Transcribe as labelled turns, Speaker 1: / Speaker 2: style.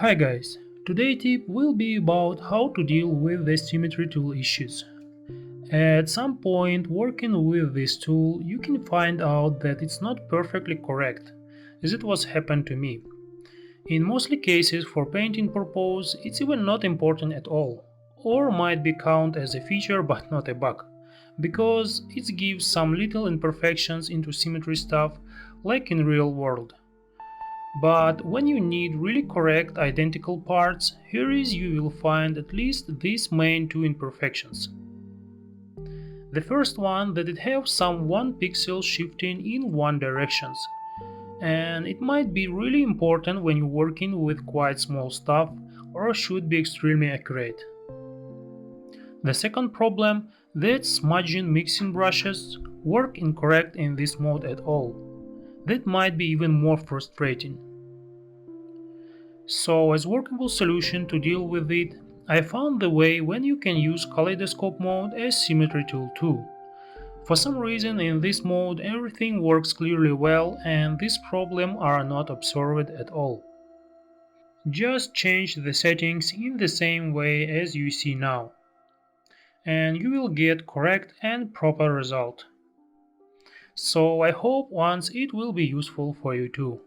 Speaker 1: Hi guys, today's tip will be about how to deal with the symmetry tool issues. At some point working with this tool you can find out that it's not perfectly correct, as it was happened to me. In mostly cases for painting purpose it's even not important at all, or might be counted as a feature but not a bug, because it gives some little imperfections into symmetry stuff like in real world. But when you need really correct identical parts, here is you will find at least these main two imperfections. The first one that it has some 1 pixel shifting in one directions, and it might be really important when you're working with quite small stuff or should be extremely accurate. The second problem that smudging mixing brushes work incorrect in this mode at all. That might be even more frustrating. So as workable solution to deal with it, I found the way when you can use kaleidoscope mode as symmetry tool too. For some reason in this mode everything works clearly well and these problems are not observed at all. Just change the settings in the same way as you see now, and you will get correct and proper result. So I hope once it will be useful for you too.